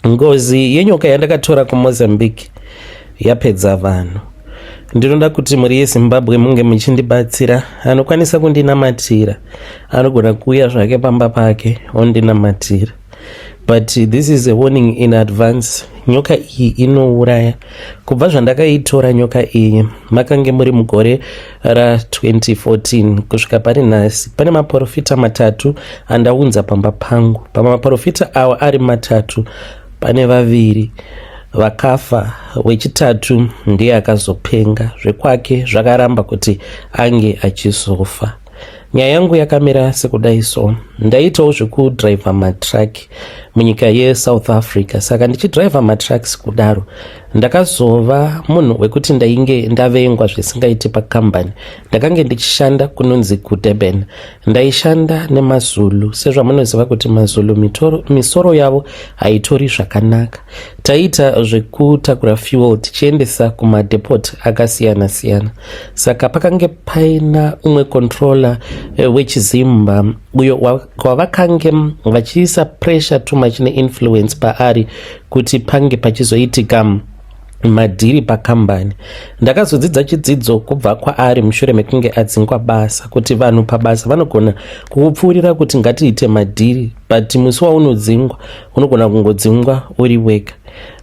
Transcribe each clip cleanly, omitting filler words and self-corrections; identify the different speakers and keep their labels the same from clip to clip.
Speaker 1: Ngozi yenyoka yandakatora kuMozambique yapedza vanhu. Ndinoda kuti muri yeZimbabwe munge muchindibatsira. Anokwanisa kundinamatira anogona kuuya zvake pamba pake ondinamatira. But this is a warning in advance. Nyoka iyi inouraya. Kubva zvandakaitora nyoka iyi makange muri mugore ra2014 kusvika pari nhasi pane maprofita 3 andaunza pamba pangu. Pamaprofita awa ari 3 pane 2 vakafa, wechitatu ndiye akazopenga. Zvekwake zvakaramba kuti ange achizofa. Nyaya yangu yakamira sekudai so. Ndaitawo zvekudriva matraki munyika yeSouth Africa. Saka ndichidriva matraks kudaro ndakazova munhu wekuti ndainge ndavengwa zvisingaiti pakambani. Ndakange ndichishanda kunonzi kuDurban. Ndaishanda nemaZulu. Sezvamunoziva kuti maZulu misoro yavo haitori zvakanaka. Taita zvekutakura fuel tichiendesa kumadepot akasiyana siyana. Saka pakange paina umwe controller wechizimba uyo wavakange vachiisa pressure too much neinfluence paari kuti pange pachizoitika madhiri pakambani. Ndakazodzidza chidzidzo kubva kwaari mushure mekunge adzingwa basa kuti vanhu pabasa vanogona kukupfuurira kuti ngatiite madhiri, but musi waunodzingwa unogona kungodzingwa uri wega.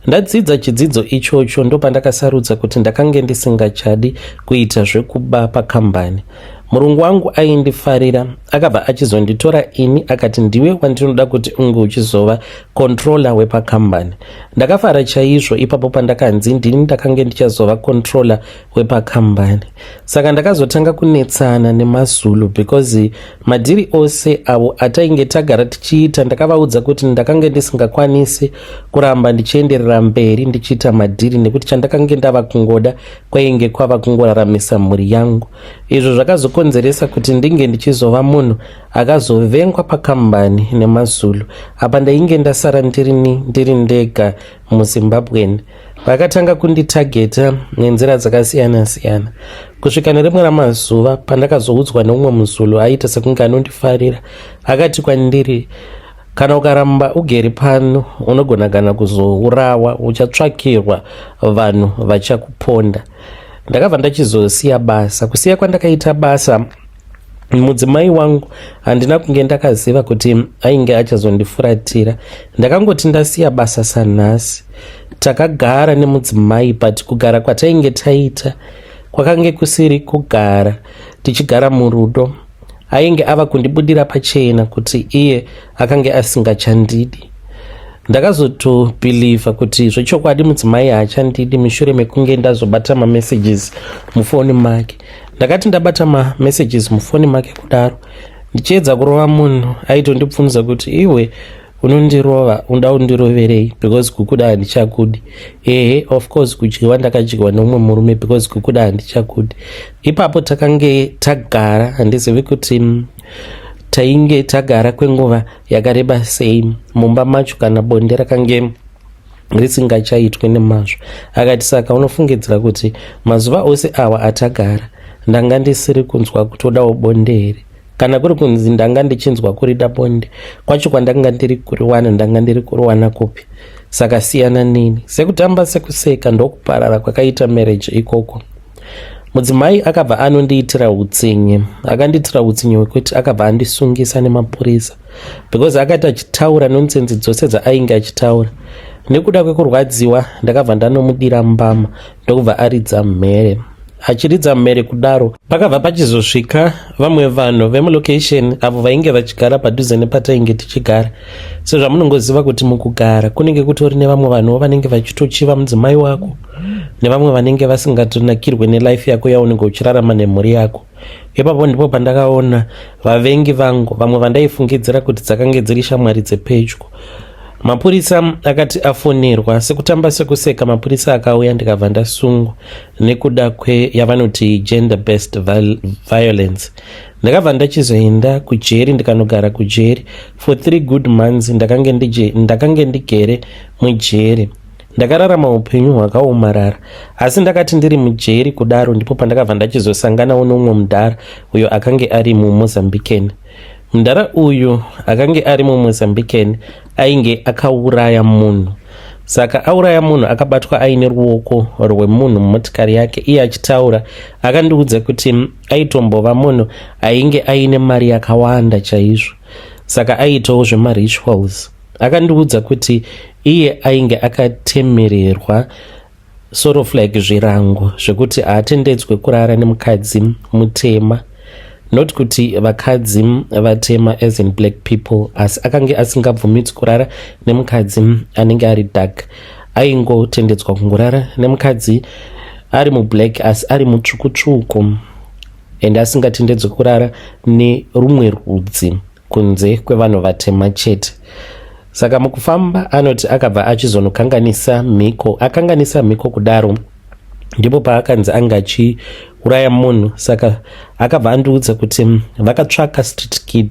Speaker 1: Ndadzidza chidzidzo ichocho ndopandakasarudza kuti ndakange ndisingachadi kuita zvekuba pakambani. Murungu wangu aindifarira akabva achizonditora ini akati ndiwe wandinoda kuti unge uchizova controller wepakambani. Ndakafara chaizvo ipapo pandakanzi ndini ndakange ndichazova controller wepakambani. Saka ndakazotanga kunetsana nemaZulu because madhiri ose avo atainge tagara tichiita ndakavaudza kuti ndakange ndisingakwanisi kuramba ndichienderera mberi ndichiita madhiri nekuti chandakange ndava kungoda kwainge kwava kungoraramisa mhuri yangu. Izvo zvakazokonzeresa kuti ndinge ndichizova munhu akazovengwa pakambani nemaZulu. Apa ndainge ndasara ndiri ndega muZimbabwe. Vakatanga kunditageta nenzira dzakasiyana siyana. Kusvika nerimwe ramazuva pandakazoudzwa neumwe muZulu aita sekunge anondifarira akati kwandiri, kana ukaramba ugere pano unogona kana kuzourawa, uchatsvakirwa vanhu vachakuponda. Ndakabva ndachizosiya basa. Kusiya kwandakaita basa mudzimai wangu handina kunge ndakaziva kuti ainge achazondifuratira. Ndakangoti ndasiya basa sanhasi takagara nemudzimai, but kugara kwatainge taita kwakange kusiri kugara tichigara murudo. Ainge ava kundibudira pachena kuti iye akange asingachandidi. Ndakazotobhilivha kuti zvechokwadi mudzimai haachandidi mushure mekunge ndazobata mamessages mufoni make. Ndakati ndabata mamessages mufoni make kudaro ndichiedza kurova munhu aitondibvunza kuti iwe unondirova unoda undiroverei because kukuda handichakudi. Of course kudyiwa ndakadyiwa neumwe murume because kukuda handichakudi. Ipapo takange tagara handizivi kuti tainge tagara kwenguva yakareba sei mumba macho kana bonde rakange risingachaitwe nemazvo. Akati saka unofungidzira kuti mazuva ose awa atagara ndanga ndisiri kunzwa kutodawo bonde here? Kana kuri kunzi ndanga ndichinzwa kurida bonde, kwacho kwandanga ndiri kuriwana ndanga ndiri kuriwana kupi? Saka siyana nini? Sekutamba sekuseka ndokuparara kwakaita marriage ikoko. Mudzimai akabva anondiitira utsinye. Akandiitira utsinye wekuti akabva andisungisa nemapurisa because akati achitaura nonsense dzose dzaainge achitaura. Nekuda kwekurwadziwa ndakabva ndanomudira mbama ndokubva aridza mhere. Achiridza mhere kudaro pakabva pachizosvika vamwe vanhu vemulocation avo vainge vachigara padhuze nepatainge tichigara. Sezvamunongoziva kuti mukugara kunenge kutori nevamwe vanhu vanenge vachitochiva mudzimai wako nevamwe vanenge vasingatonakirwe nelife yako yaunenge uchirarama nemhuri yako. Ipapo ndipo pandakaona vavengi vangu vamwe vandaifungidzira kuti dzakange dziri shamwari dzepedyo. Mapurisa akati afonerwa sekutamba sekuseka mapurisa akauya ndikabva ndasungwa nekuda yavanoti gender based violence. Ndakabva ndachizoenda kujeri ndikanogara kujeri for 3 good months. Ndakange ndigere mujeri. Ndakararama upenyu hwakaomarara, asi ndakati ndiri mujeri kudaro ndipo pandakabva ndachizosanganawo nomumwe mudhara uyo akange ari muMozambican. Mudhara uyu akange ari muMozambican ainge akauraya munhu. saka auraya munhu akabatwa aine ruoko rwemunhu mumotikari yake. Iye achitaura akandiudza kuti aitombova munhu ainge aine mari yakawanda chaizvo, saka aitawo zvemarituals. Akandiudza kuti iye ainge akatemererwa sort of like zvirango zvekuti haatendedzwe kurara nemukadzi mutema, not kuti vakadzi vatema as in black people, asi akange asingabvumidzwi kurara nemukadzi anenge ari dark. Aingotendedzwa kungorara nemukadzi ari mublack asi ari mutsvuku and asingatendedzwi kurara nerumwe rudzi kunze kwevanhu vatema chete. Saka mukufamba anoti akabva achizonokanganisa mhiko. Akanganisa mhiko kudaro ndipo paakanzi anga achiuraya munhu. Saka akabva andiudza kuti vakatsvaka street kid,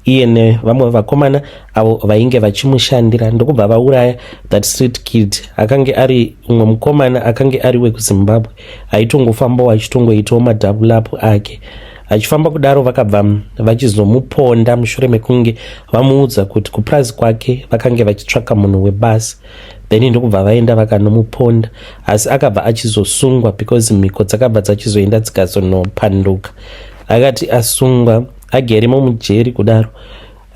Speaker 1: iye nevamwe vakomana avo vainge vachimushandira, ndokubva vauraya that street kid. Akange ari umwe mukomana akange ari wekuZimbabwe, aitongofambawo achitongoitawo madhabhule apo ake. Achifamba kudaro vakabva vachizomuponda mushure mekunge vamuudza kuti kupurazi kwake vakange vachitsvaka munhu webasi, then ndokubva vaenda vakanomuponda. Asi akabva achizosungwa because mhiko dzakabva dzachizoenda dzikazonopanduka. Akati asungwa ageremo mujeri kudaro,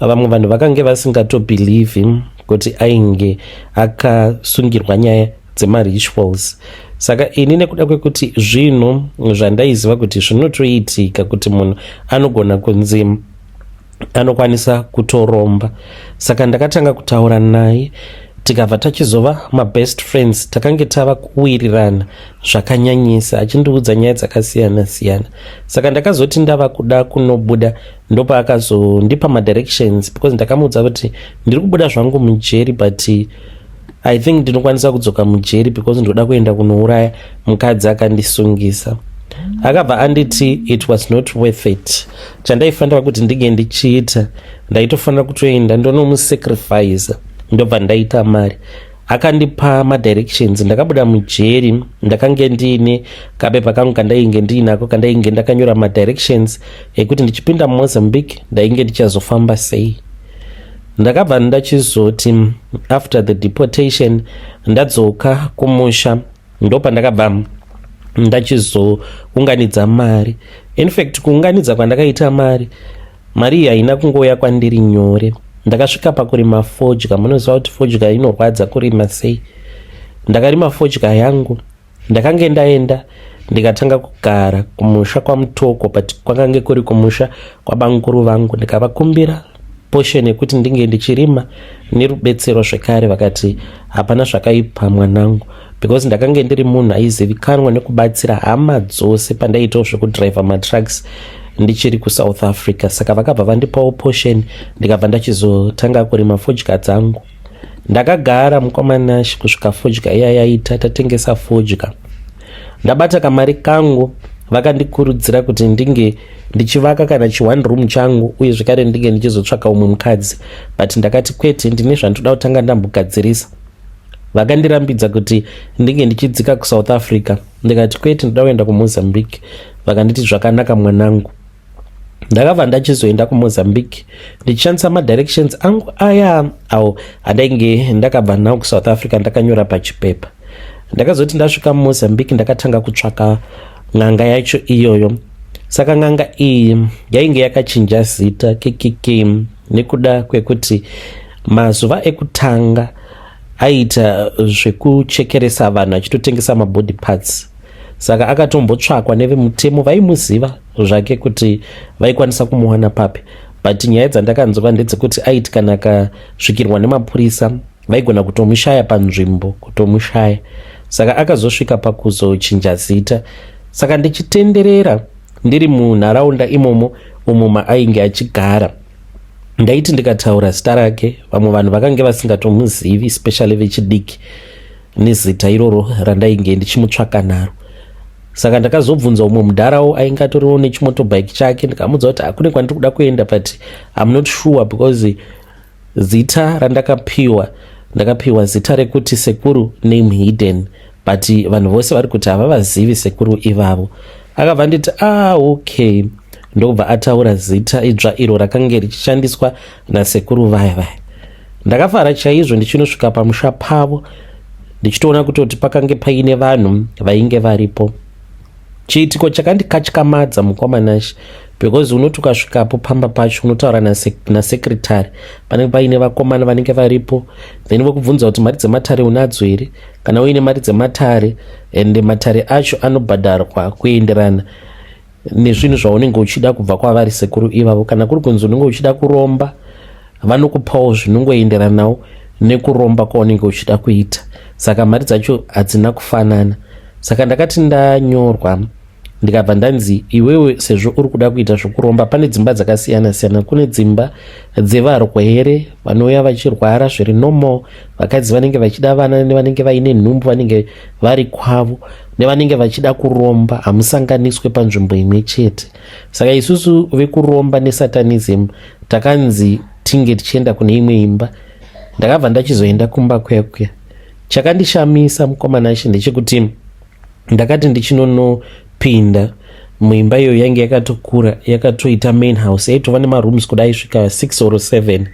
Speaker 1: vamwe vanhu vakange vasingatobhilivhi kuti ainge akasungirwa nyaya dzemarituals. Saka ini nekuda kwekuti zvinhu zvandaiziva kuti zvinotoitika kuti munhu anogona kunzi anokwanisa kutoromba, saka ndakatanga kutaura naye, tikabva tachizova mabest friends. Takange tava kuwirirana zvakanyanyisa, achindiudza nyaya dzakasiyana siyana. Saka ndakazoti ndava kuda kunobuda ndopa akazondipa madirections, because ndakamuudza kuti ndiri kubuda zvangu mujeri but I think ndinokwanisa kudzoka mujeri because ndoda kuenda kunouraya mukadzi akandisungisa. Akabva anditi it was not worth it. Chandaifanira kuti ndige ndichiita, ndaitofanira kutoenda ndonomusacrifice, ndobva ndaita mari. Akandipa madirections, ndakabuda mujeri, ndakange ndiine kapepa kangu kandainge ndiinako kandainge ndakanyora madirections ekuti ndichipinda muMozambique ndainge ndichazofamba sei. Ndakabva ndachizoti after the deportation ndadzoka kumusha, ndopa ndakabva ndachizounganidza mari. In fact kuunganidza kwandakaita mari iyi haina kungouya kwandiri nyore. Ndakasvika pakurima fodya. Munoziva kuti fodya inorwadza kurima sei. Ndakarima fodya yangu, ndakange ndaenda ndikatanga kugara kumusha kwaMutoko, but kwakange kuri kumusha kwabanguru vangu. Ndikavakumbira portion yekuti ndinge ndichirima nerubetsero zvekare. Vakati hapana zvakaipa mwanangu, because ndakange ndiri munhu aizivikanwa nekubatsira hama dzose pandaitawo zvekudhiraivha matrucks ndichiri kuSouth Africa. Saka vakabva vandipawo portion, ndikabva ndachizotanga kurima fodya dzangu. Ndakagara mukomana kusvika fodya iya yaita, tatengesa fodya. Ndabata kamari kangu, vakandikurudzira kuti ndinge ndichivaka kana chi1 room changu uye zvekare ndinge ndichizotsvaka umwe mukadzi, but ndakati kwete, ndine zvandoda kutanga ndambogadzirisa. Vakandirambidza kuti ndinge ndichidzika kuSouth Africa. Ndikati kwete, ndoda kuenda kuMozambique. Vakanditi zvakanaka mwanangu. Ndakabva ndachizoenda kuMozambique ndichishandisa madirections angu aya awo andainge ndakabva nawo kuSouth Africa ndakanyora pachipepa. Ndakazoti ndasvika muMozambique ndakatanga kutsvaka n'anga yacho iyoyo. Saka n'anga iyi yainge yakachinja zita KKK nekuda kwekuti mazuva ekutanga aita zvekuchekeresa vanhu achitotengesa mabody parts. Saka akatombotsvakwa nevemutemo vaimuziva zvake kuti vaikwanisa kumuwana papi, but nyaya dzandakanzwa ndedzekuti aiti kana akasvikirwa nemapurisa vaigona kutomushaya panzvimbo, kutomushaya. Saka akazosvika pakuzochinja zita. Saka ndichitenderera ndiri munharaunda imomo umo maainge achigara, ndaiti ndikataura zita rake vamwe vanhu vakange vasingatomuzivi, especially vechidiki, nezita iroro randainge ndichimutsvaka naro. Saka ndakazobvunza umwe mudharawo ainge atoriwo nechimotobike chake, ndikamuudza kuti hakune kwandiri kuda kuenda, but I'm not sure because zita randakapiwa, ndakapiwa zita rekuti Sekuru name hidden, but vanhu vose vari kuti havavazivi Sekuru ivavo. Akabva nditi okay, ndobva ataura zita idzva iro rakange richishandiswa nasekuru vaya. Ndakafara chaizvo ndichinosvika pamusha pavo, ndichitoona kutoti pakange paine vanhu vainge varipo. Chiitiko chakandikatyamadza mukomanashi, because unoti ukasvikapo pamba pacho unotaura nasekretari, panenge paine vakomana vanenge varipo, then vokubvunza kuti mari dzematare unadzo here, kana uine mari dzematare, ende matare acho anobhadharwa kuenderana nezvinhu zvaunenge uchida kubva kwavari sekuru ivavo. Kana kuri kunzi unenge uchida kuromba, vanokupawo zvinongoenderanawo nekuromba kwaunenge uchida kuita. Saka mari dzacho hadzina kufanana. Saka ndakati ndanyorwa ndikabva ndanzi iwewe sezvo uri kuda kuita zvokuromba, pane dzimba dzakasiyana siyana. Kune dzimba dzevarwere vanouya vachirwara zviri normal, vakadzi vanenge vachida vana nevanenge vaine nhumbu vanenge vari kwavo, nevanenge vachida kuromba, hamusanganiswe panzvimbo imwe chete. Saka isusu vekuromba nesatanism takanzi tinge tichienda kune imwe imba. Ndakabva ndachizoenda kumba kwekwe. Chakandishamisa mukomanashi ndechekuti ndakati ndichinonopinda muimba iyo yange yakatokura, yakatoita main house, yaitova nemarooms kudai svika 6 or 7.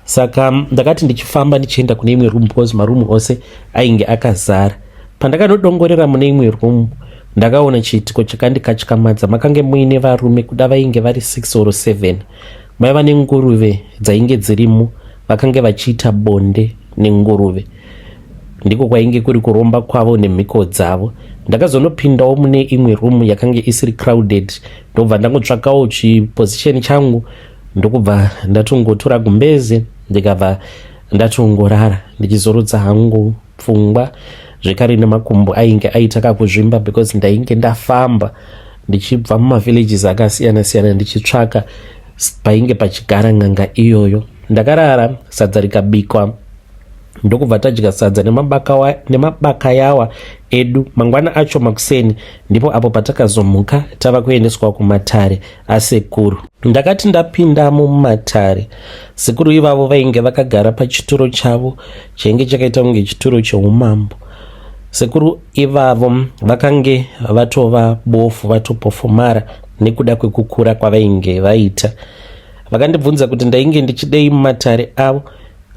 Speaker 1: Saka ndakati ndichifamba ndichienda kune imwe room because maroom ose ainge akazara. Pandakanodongorera mune imwe room ndakaona chiitiko chakandikatyamadza. Makange muine varume kuda vainge vari 6 or 7. Maiva nenguruve dzainge dzirimo, vakange vachiita bonde nenguruve. Ndiko kwainge kuri kuromba kwavo nemhiko dzavo. Ndakazonopindawo mune imwe room yakange isiri crowded, ndobva ndangotsvakawo chiposition changu, ndokubva ndatongotora gumbeze ndikabva ndatongorara ndichizorodza hangu pfungwa, zvekare nemakumbo ainge aita kakuzvimba because ndainge ndafamba ndichibva mumavillages akasiyana siyana ndichitsvaka painge pachigara n'anga iyoyo. Ndakarara, sadza rikabikwa, ndokubva tadya sadza nemabaka yawa edu. Mangwana acho makuseni ndipo apo patakazomuka tava kuendeswa kumatare asekuru. Ndakati ndapindamo mumatare, sekuru ivavo vainge vakagara pachituro chavo chainge chakaita kunge chituro cheumambo. Sekuru ivavo vakange vatova bofu, vatopofomara nekuda kwekukura kwavainge vaita. Vakandibvunza kuti ndainge ndichidei mumatare avo.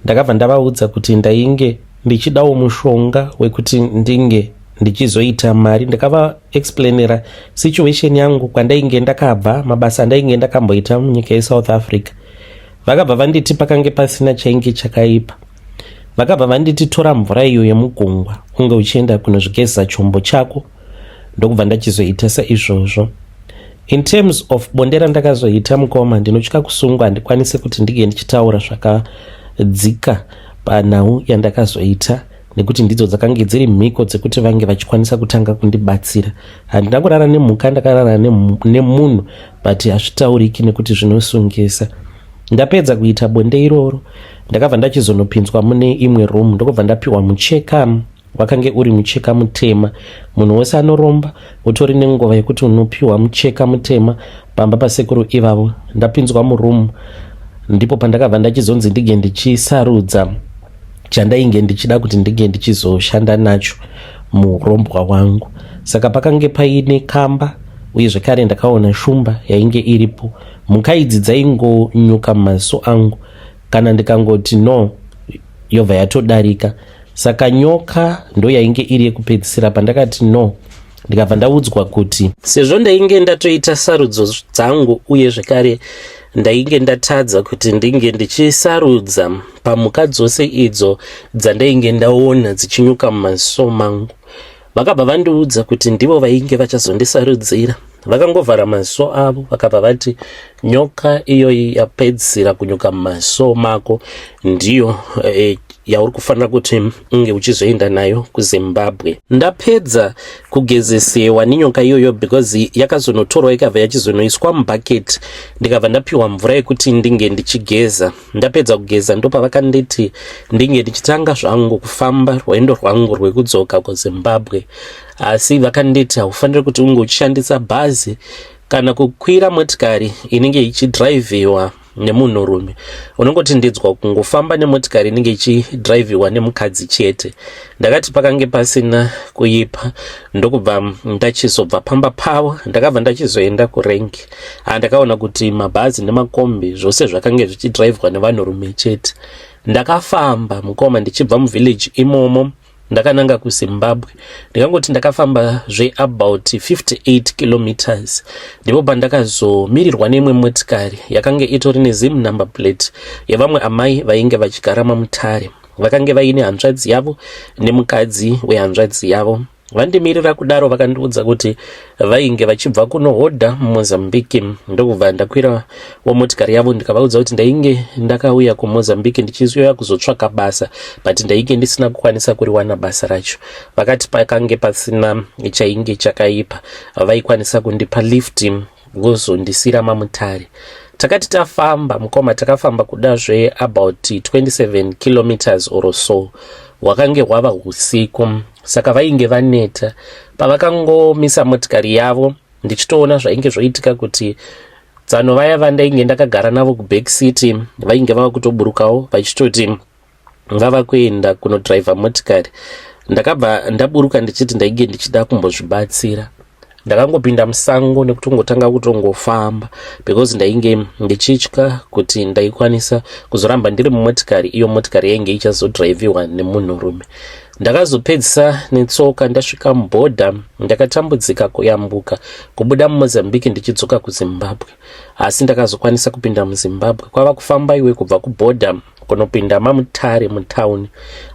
Speaker 1: Ndakabva ndavaudza kuti ndainge ndichidawo mushonga wekuti ndinge ndichizoita mari. Ndakava explainera situation yangu kwandainge ndakabva, mabasa andainge ndakamboita munyika yeSouth Africa. Vakabva vanditi pakange pasina chainge chakaipa. Vakabva vanditi tora mvura iyo yemugungwa unge uchienda kunozvigeza chombo chako, ndokubva ndachizoita saizvozvo. In terms of bonde randakazoita mukoma, ndinotya kusungwa handikwanise kuti ndige ndichitaura zvakadzika panhau yandakazoita, nekuti ndidzo dzakange dziri mhiko dzekuti vange vachikwanisa kutanga kundibatsira. Handina kurara nemhuka, ndakarara nemunhu, but hazvitauriki nekuti zvinosungisa. Ndapedza kuita bonde iroro, ndakabva ndachizonopinzwa mune imwe room, ndokubva ndapiwa mucheka, wakange uri mucheka mutema. Munhu wese anoromba utori nenguva yekuti unopiwa mucheka mutema pamba pasekuru ivavo. Ndapinzwa muroom, ndipo pandakabva ndachizonzi ndige ndichisarudza chandainge ndichida kuti ndige ndichizoshanda nacho murombwa wangu. Saka pakange paine kamba, uye zvekare ndakaona shumba yainge iripo. Mhuka idzi dzaingonyuka maso angu kana ndikangoti no, yobva yatodarika. Saka nyoka ndo yainge iri yekupedzisira. Pandakati no, ndikabva ndaudzwa kuti sezvo ndainge ndatoita sarudzo dzangu, uye zvekare ndainge ndatadza kuti ndinge ndichisarudza pamhuka dzose idzo dzandainge ndaona dzichinyuka mumaso mangu, vakabva vandiudza kuti ndivo vainge vachazondisarudzira. Vakangovhara maso avo, vakabva vati nyoka iyoyi yapedzisira kunyuka mumaso mako ndiyo yauri kufanira kuti unge uchizoenda nayo kuZimbabwe. Ndapedza kugezesewa nenyoka iyoyo because yakazonotorwa ikabva yachizonoiswa mubhaketi, ndikabva ndapiwa mvura yekuti ndinge ndichigeza. Ndapedza kugeza ndopavakanditi ndinge ndichitanga zvangu kufamba rwendo rwangu rwekudzoka kuZimbabwe. Asi vakanditi haufaniri kuti unge uchishandisa bhazi kana kukwira motikari inenge ichidhiraivhiwa nemunhurume. Unongoti ndidzwa kungofamba nemotikari inenge ichidhiraivhiwa nemukadzi chete. Ndakati pakange pasina kuipa, ndokubva ndachizobva pamba pavo ndakabva ndachizoenda kurengi. Ndakaona kuti mabhazi nemakombi zvose zvakange zvichidhiraivhwa nevanhurume chete. Ndakafamba mukoma ndichibva muvillage imomo ndakananga kuZimbabwe. Ndikangoti ndakafamba about 58 kilometers ndipo pandakazomirirwa neimwe motikari yakanga itori nezim number plate yevamwe amai vainge vachigara mamutare. Vakange vaine hanzvadzi yavo nemukadzi wehanzvadzi yavo. Vandimirira kudaro vakandiudza kuti vainge vachibva kunohodha muMozambique. Ndokubva ndakwira motikari yavo ndikavaudza kuti ndainge ndakauya kuMozambique ndichizoya kuzotsvaka basa, but ndainge ndisina kukwanisa kuriwana basa racho. Vakati pakange pasina chainge chakaipa, vaikwanisa kundipa lift vozondisira mamutare. Takati tafamba mukoma, takafamba kudazve about 27 kilometers or so. Wakange hwava usiku, saka vainge vaneta. Pavakangomisa motikari yavo ndichitoona zvainge zvoitika kuti tsano vaya vandainge ndakagara navo kuback seat vainge vava kutoburukawo vachitoti vava kuenda kunodhiraivha motikari. Ndakabva ndaburuka ndichiti ndainge ndichida kumbozvibatsira. Ndakangopinda musango nekutongotanga kutongofamba because ndainge ndichitya kuti ndaikwanisa kuzoramba ndiri mumotikari, iyo motikari yainge ichazodhiraivhiwa nemunhurume. Ndakazopedzisa netsoka ndasvika mubhodha, ndakatambudzika kuyambuka kubuda muMozambique ndichidzoka kuZimbabwe, asi ndakazokwanisa kupinda muZimbabwe. Kwava kufamba iwe kubva kubhodha kunopinda mamutare mutauni.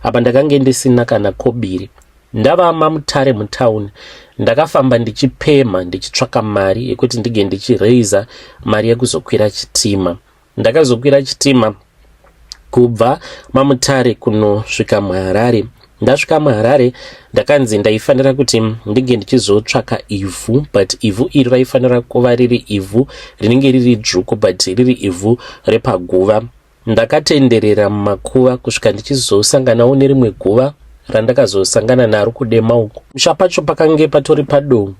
Speaker 1: Apa ndakange ndisina kana kobiri. Ndava mamutare mutauni ndakafamba ndichipema ndichitsvaka mari yekuti ndige ndichireiza mari yekuzokwira chitima. Ndakazokwira chitima kubva mamutare kunosvika muHarare. Ndasvika muHarare ndakanzi ndaifanira kuti ndige ndichizotsvaka ivhu, but ivhu iri raifanira kuva riri ivhu rinenge riri dzvuku, but riri ivhu repaguva. Ndakatenderera mumakuva kusvika ndichizosanganawo nerimwe guva randakazosangana naro kudema uko. Musha pacho pakange patori padongo.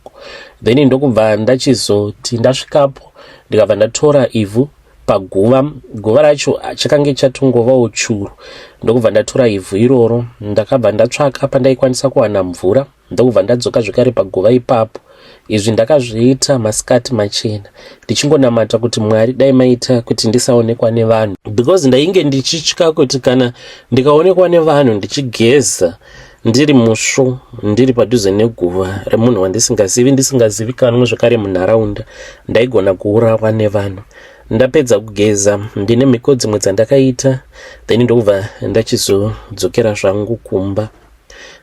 Speaker 1: Then ndokubva ndachizoti ndasvikapo ndikabva ndatora ivhu paguva. Guva racho chakange chatongovawo churu. Ndokubva ndatora ivhu iroro ndakabva ndatsvaka pandaikwanisa kuwana mvura. Ndokubva ndadzoka zvekare paguva ipapo. Izvi ndakazviita masikati machena ndichingonamata kuti Mwari dai maita kuti ndisaonekwa nevanhu, because ndainge ndichitya kuti kana ndikaonekwa nevanhu ndichigeza ndiri musvo ndiri padhuze neguva remunhu ndisingazivikanwe zvakare munharaunda, ndaigona kuurawa nevanhu. Ndapedza kugeza ndine mhiko dzimwe dzandakaita, then ndokubva ndachizodzokera zvangu kumba.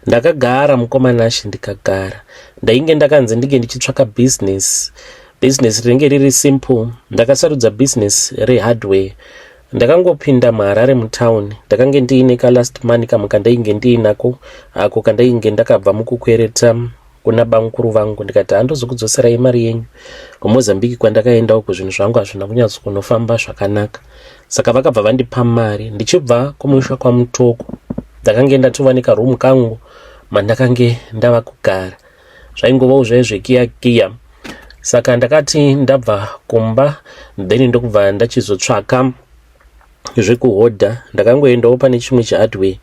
Speaker 1: Ndakagara mukomanashi ndikagara. Ndainge ndakanzi ndige ndichitsvaka business rinenge riri simple. Ndakasarudza business rehardware. Ndakangopinda muHarare mutown. Ndakange ndiine kalast money kamwe kandainge ndiinako ako kandainge ndakabva mukukwereta kuna bamukuru vangu. Ndikati handozokudzoserai mari yenyu kuMozambique kwandakaenda uko, zvinhu zvangu hazvina kunyatso kunofamba zvakanaka. Saka vakabva vandipa mari. Ndichibva kumusha kwaMutoko ndakange ndatova nekarumu kangu mandakange ndava kugara. Zvaingovawo zvezvekiya. Saka ndakati ndabva kumba then ndokubva ndachizotsvaka zvekuhodha. Ndakangoendawo pane chimwe chehardware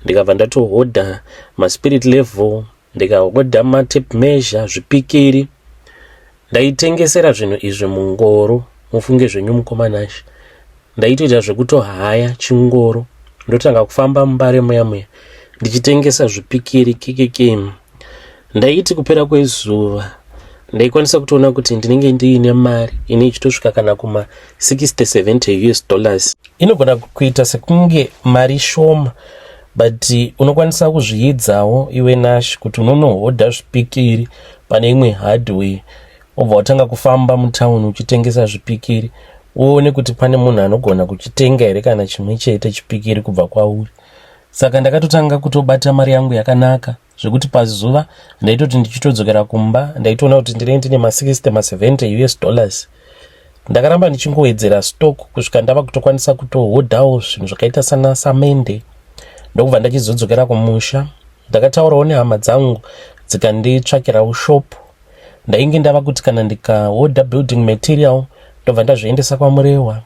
Speaker 1: ndikabva ndatohodha maspirit level, ndikahodha matape measure, zvipikiri. Ndaitengesera zvinhu izvi mungoro. Mufunge zvenyu mukomanashi. Ndaitoita zvekutohaya chingoro ndotanga kufamba mumbare muya ndichitengesa zvipikiri kekeke. Ndaiti kupera kwezuva ndaikwanisa kutoona kuti ndinenge ndiine mari ine ichitosvika kana kuma $60-70. Inogona kuita sekunge mari shoma, but unokwanisa kuzviidzawo iwe Nash kuti unonohodha zvipikiri pane imwe hardware. Obva watanga kufamba mutauni uchitengesa zvipikiri, uone kuti pane munhu anogona kuchitenga here kana chimwe chete chipikiri kubva kwauri. Saka ndakatotanga kutobata mari yangu yakanaka zvekuti pazuva ndaitoti ndichitodzokera kumba ndaitoona kuti ndinenge ndine $60-70. Ndakaramba ndichingowedzera stock kusvika ndava kutokwanisa kutohodhawo zvinhu zvakaita sana samende. Ndokubva ndachizodzokera kumusha. Ndakataurawo nehama dzangu dzikanditsvakirawo shop. Ndainge ndava kuti kana ndikahodha building material ndobva ndazviendesa kwaMurewa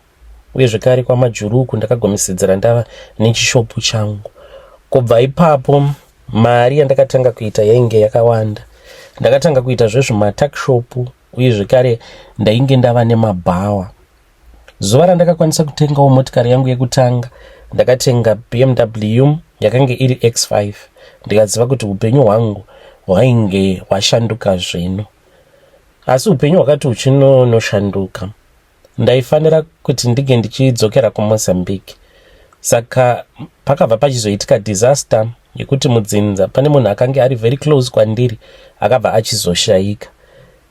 Speaker 1: uye zvekare kwaMajuruku ndakagomisidzira ndava nechishopu changu. Kubva ipapo mari yandakatanga kuita yainge yakawanda. Ndakatanga kuita zvezvematakshop uye zvekare ndainge ndava nemabhawa. Zuva randakakwanisa kutengawo motikari yangu yekutanga ndakatenga BMW yakange iri X5. ndikaziva kuti upenyu hwangu hwainge hwashanduka zvino. Asi upenyu hwakati huchinonoshanduka, ndaifanira kuti ndige ndichidzokera kuMozambique. Saka pakabva pachizoitika disaster yekuti mudzinza pane munhu akanga ari very close kwandiri akabva achizoshayika.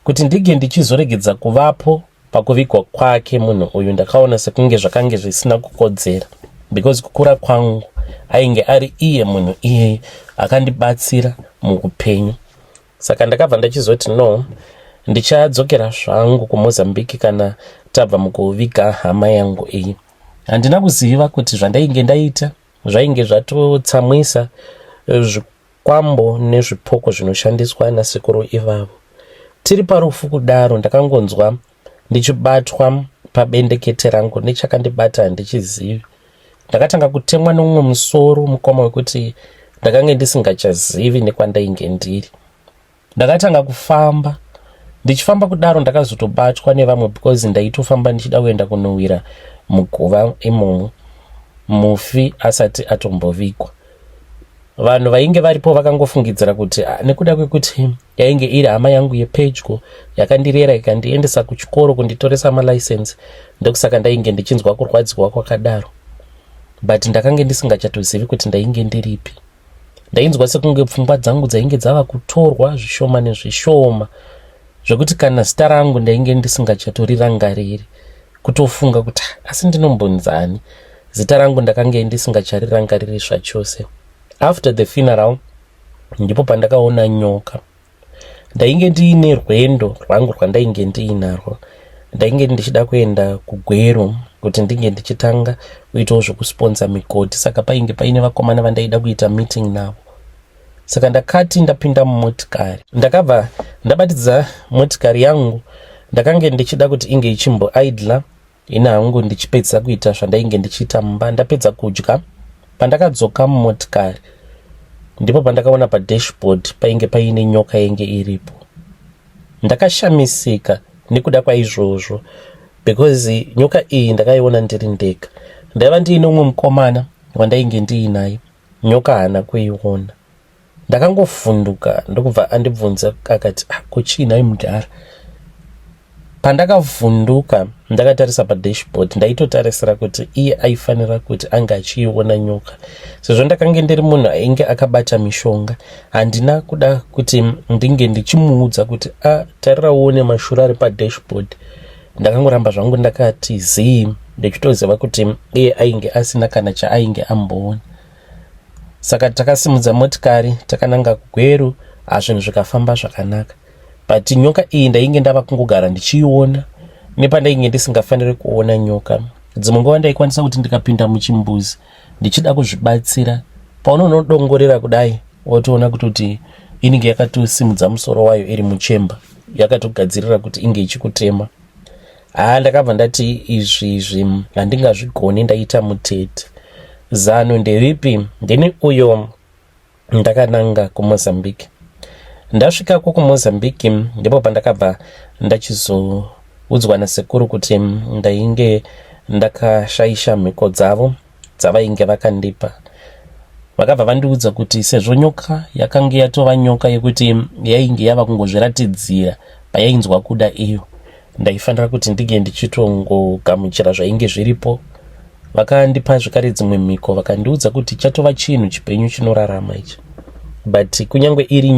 Speaker 1: Kuti ndige ndichizoregedza kuvapo pakuvigwa kwake munhu uyu, ndakaona sekunge zvakange zvisina kukodzera, because kukura kwangu ainge ari iye munhu iye akandibatsira muupenyu. Saka ndakabva ndachizoti no, ndichadzokera zvangu kuMozambique kana tabva mukuviga hama yangu iyi. Handina kuziva kuti zvandainge ndaita zvainge zvatotsamwisa zvikwambo nezvipoko zvinoshandiswa nasekuru ivavo. Tiri parufu kudaro, ndakangonzwa ndichibatwa pabendekete rangu, nechakandibata handichizivi. Ndakatanga kutemwa nomumwe musoro, mukoma wekuti ndakange ndisingachazivi nekwandainge ndiri. Ndakatanga kufamba, ndichifamba kudaro ndakazotobatwa nevamwe because ndaitofamba ndichida kuenda kunowira muguva imomo, mufi asati atombovigwa. Vanhu vainge varipo vakangofungidzira kuti nekuda kwekuti yainge iri hama yangu yepedyo yakandirera ikandiendesa kuchikoro kunditoresa malicense, ndokusaka ndainge ndichinzwa kurwadziwa kwakadaro. But ndakange ndisingachatozivi kuti ndainge ndiripi. Ndainzwa sekunge pfungwa dzangu dzainge dzava kutorwa zvishoma nezvishoma, zvokuti kana zita rangu ndainge ndisingachatorangariri, kutofunga kuti asi ndinombonzani, zita rangu ndakange ndisingacharirangariri zvachose. After the funeral ndipo pandakaona nyoka. Ndainge ndiine rwendo rwangu rwandainge ndiinarwo. Ndainge ndichida kuenda kuGweru kuti ndinge ndichitanga kuitawo zvokusponsa migodhi, saka painge paine vakomana vandaida kuita meeting navo. Saka ndakati ndapinda mumotikari, ndakabva ndabatidza motikari yangu. Ndakange ndichida kuti inge ichimboidla ina hangu ndichipedza kuita zvandainge ndichiita mumba. Ndapedza kudya, pandakadzoka mumotikari ndipo pandakaona padashboard painge paine nyoka yenge iripo. Ndakashamisika nekuda kwaizvozvo, because nyoka iyi ndakaiona ndiri ndega. Ndaiva ndiine umwe mukomana wandainge ndiinaye, nyoka haana kuiona. Ndakangofunduka ndokubva andibvunza akati, kuchina imudhara. Pandakavhunduka ndakatarisa padashboard, ndaitotarisira kuti iye aifanira kuti anga achiiona nyoka. Sezvo ndakange ndiri munhu ainge akabata mishonga, handina kuda kuti ndinge ndichimuudza kuti tarira uone mashura ari padashboard. Ndakangoramba zvangu ndakati zii, ndichitoziva kuti iye ainge asina kana chaainge amboona. Saka takasimudza motikari takananga kuGweru, zvinhu zvikafamba zvakanaka. But nyoka iyi ndainge ndava kungogara ndichiiona nepandainge ndisingafaniri kuona nyoka. Dzimwe nguva ndaikwanisa kuti ndikapinda muchimbuzi ndichida kuzvibatsira, paunonodongorera kudai wotoona kuti inenge yakatosimudza musoro wayo iri muchemba, yakatogadzirira kuti inge ichikutema. Ndakabva ndati izvi handingazvigoni, ndaita mutete. Zano nderipi? Ndini uyo ndakananga kuMozambique. Ndasvikako kuMozambique ndipo pandakabva ndachizoudzwa nasekuru kuti ndainge ndakashaisha mhiko dzavo dzavainge vakandipa. Vakabva vandiudza kuti sezvo nyoka yakange yatova nyoka yekuti yainge yava kungozviratidzira payainzwa kuda iyo, ndaifanira kuti ndige ndichitongogamuchira zvainge zviripo. Vakandipa zvakare dzimwe mhiko, vakandiudza kuti chatova chinhu chipenyu chinorarama ichi. But kunyange iri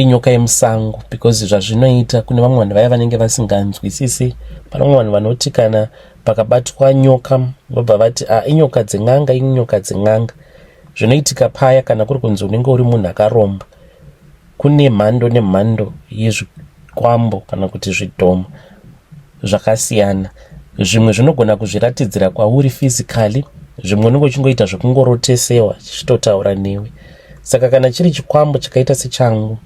Speaker 1: nyoka yemusango, because zvazvinoita kune vamwe vanhu vaya vanenge vasinganzwisisi. Pane vamwe vanhu vanoti kana pakabatwa nyoka vobva vati inyoka dzeng'anga, inyoka dzeng'anga. Zvinoitika paya kana kuri kunzi unenge uri munhu akaromba. Kune mhando nemhando yezvikwambo kana kuti zvidhomo zvakasiyana. Zvimwe zvinogona kuzviratidzira kwauri physically, zvimwe unenge uchingoita zvekungorotesewa chichitotaura newe. Saka kana chiri chikwambo chakaita sechangu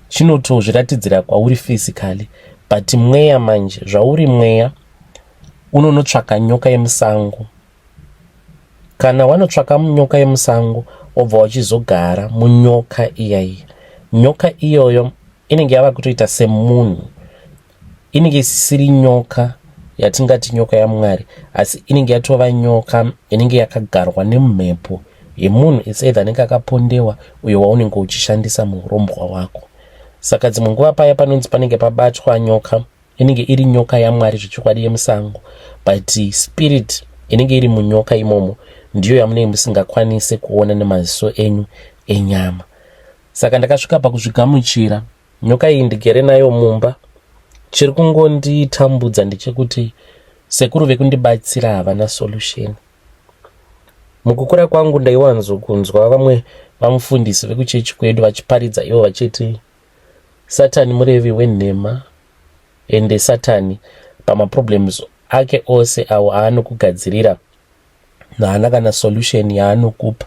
Speaker 1: chinotozviratidzira kwauri physically, but mweya manje, zvauri mweya unonotsvaka nyoka yemusango. Kana wanotsvaka nyoka yemusango wobva wachizogara munyoka iyayi. Nyoka iyoyo inenge yava kutoita semunhu, inenge isiri nyoka yatingati nyoka yaMwari, asi inenge yatova nyoka inenge yakagarwa nemhepo yemunhu it's either anenge akapondewa uyo waunenge uchishandisa muurombwa wako. Saka dzimwe nguva paya panonzi panenge pabatwa nyoka, inenge iri nyoka yaMwari zvechokwadi yemusango, but spirit inenge iri munyoka imomo ndiyo yamunenge musingakwanise kuona nemaziso enyu enyama. Saka ndakasvika pakuzvigamuchira nyoka iyi ndigere nayo mumba. Chiri kungonditambudza ndechekuti sekuru vekundibatsira havana solution. Mukukura kwangu ndaiwanzokunzwa vamwe vamufundisi vekuchechi kwedu vachiparidza ivo vachiti Satani murevi wenhema, ende Satani pamaproblems ake ose awo aanokugadzirira haana kana solution yaanokupa.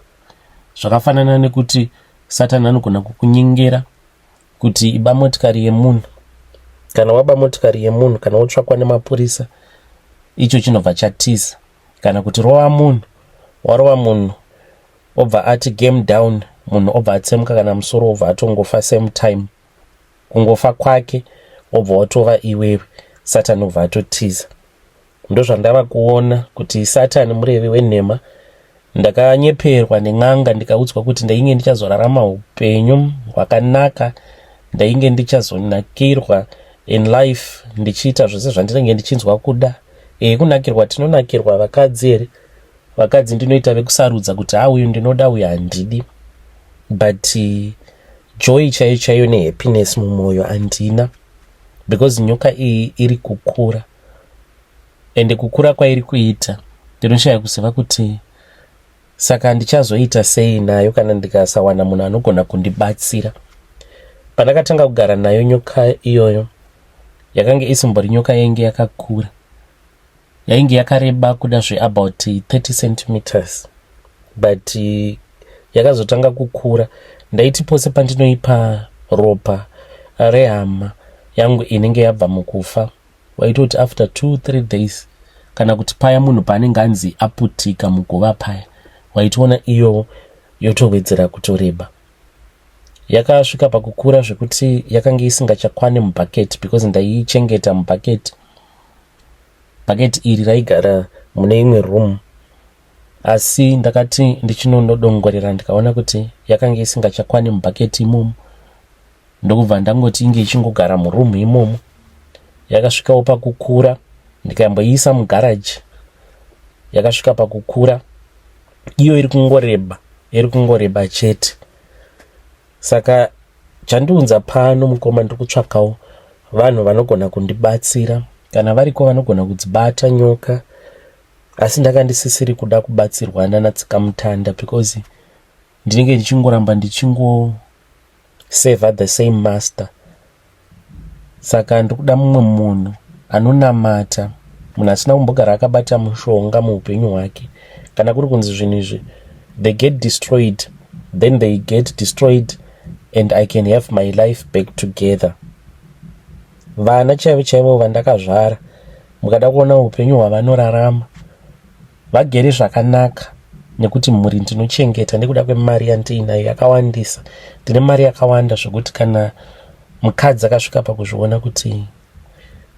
Speaker 1: Zvakafanana nekuti Satani anogona kukunyengera kuti iba motikari yemunhu. Kana waba motikari yemunhu, kana wotsvakwa nemapurisa, icho chinobva chatiza. Kana kuti rova munhu, warova munhu obva ati game down, munhu obva atsemuka kana musoro obva atongofa same time. Kungofa kwake obva watova iwewe, Satani obva atotiza. Ndozvandava kuona kuti Satani murevi wenhema. Ndakanyeperwa nen'anga ndikaudzwa kuti ndainge ndichazorarama upenyu hwakanaka, ndainge ndichazonakirwa in life ndichiita zvose zvandinenge ndichinzwa kuda. Kunakirwa tinonakirwa vakadzi here. Vakadzi ndinoita vekusarudza kuti uyu ndinoda uyu handidi, but joy chaiyo chaiyo nehappiness mumwoyo handina, because nyoka iyi iri kukura, ende kukura kwairi kuita ndinoshaya kuziva kuti saka ndichazoita sei nayo kana ndikasawana munhu anogona kundibatsira. Pandakatanga kugara nayo nyoka iyoyo, yakanga isimbori nyoka yainge yakakura, yainge yakareba kuda about 30 centimeters, but yakazotanga kukura. Ndaiti pose pandinoipa ropa rehama yangu inenge yabva mukufa, waitoti after 2-3 days, kana kuti paya munhu paanenge anzi aputika muguva paya, waitoona iyo yotowedzera kutoreba. Yakasvika pakukura zvekuti yakanga isingachakwane mubhaketi, because ndaiichengeta mubhaketi. Bhaketi iri raigara mune imwe room, asi ndakati ndichinonodongorera ndikaona kuti yakanga isingachakwane mubhaketi imomo, ndokubva ndangoti inge ichingogara murumu imomo. Yakasvikawo pakukura, ndikayamboiisa mugaraji. Yakasvika pakukura, iyo iri kungoreba chete. Saka chandiunza pano mukoma ndikutsvakawo vanhu vanogona kundibatsira, kana variko vanogona kudzibata nyoka, asi ndakandisisiri kuda kubatsirwa nanatsika mutanda, because ndinenge ndichingoramba ndichingo-seva the same master. Saka ndikuda mumwe munhu anonamata, munhu asina kumbogara akabata mushonga muupenyu hwake. Kana kuri kunzi zvinhu izvi they get destroyed, then they get destroyed and I can have my life back together. Vana chaivo chaivo vandakazvara, mukada kuona upenyu hwavanorarama, vagere zvakanaka, nekuti mhuri ndinochengeta nekuda kwemari yandiinayo yakawandisa. Ndine mari yakawanda zvokuti kana mukadzi akasvika pakuzviona kuti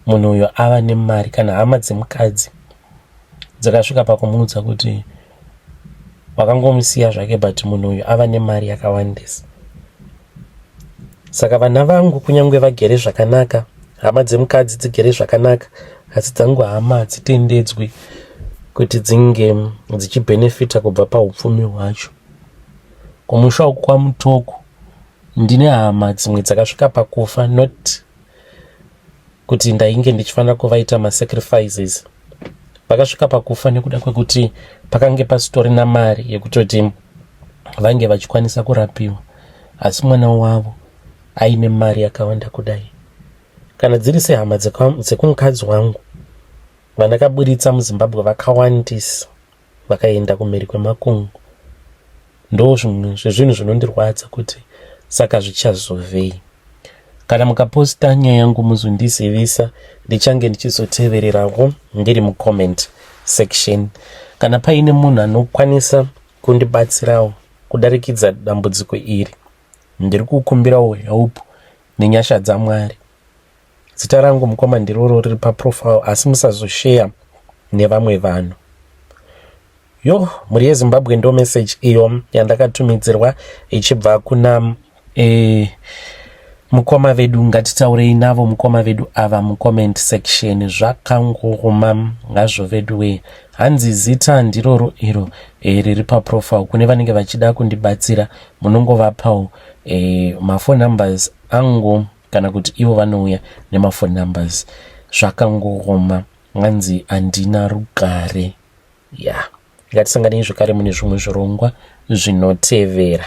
Speaker 1: munhu uyo ava nemari, kana hama dzemukadzi dzakasvika pakumuudza kuti wakangomusiya zvake, but munhu uyo ava nemari yakawandisa. Saka vana vangu kunyange vagere zvakanaka, hama dzemukadzi dzigere zvakanaka, asi dzangu hama dzitendedzwi kuti dzinge dzichibenefita kubva paupfumi hwacho. Kumusha uku kwamutoko ndine hama dzimwe dzakasvika pakufa, not kuti ndainge ndichifanira kuvaita masacrifices. Vakasvika pakufa nekuda kwekuti pakange pasitorina mari yekutoti vange vachikwanisa kurapiwa, asi mwana wavo aine mari yakawanda kudai. Kana dziri sehama dzekumukadzi wangu vandakaburitsa muZimbabwe vakawandisa vakaenda kumhiri kwemakungu, ndo zvezvinhu zvinondirwadza kuti saka zvichazovei. Kana mukaposta nyaya yangu muzondizivisa, ndichange ndichizotevererawo ndiri mucomment section. Kana paine munhu anokwanisa kundibatsirawo kudarikidza dambudziko iri, ndiri kukumbirawo help nenyasha dzaMwari. Zita rangu mukoma ndiroro riri paprofile, asi musazoshare nevamwe vanhu. mhuri yezimbabwe ndo message iyo yandakatumidzirwa ichibva kuna mukoma vedu. Ngatitaurei navo mukoma vedu ava mucomment section. Zvakangoma ngazvo vedu we. Hanzi zita ndiroro iro riri paprofile. Kune vanenge vachida kundibatsira munongovapawo mafone numbers angu kana kuti ivo vanouya nemafone numbers. Zvakangoma hanzi handina rugare. Ngatisanganei zvakare mune zvimwe zvirongwa zvinotevera.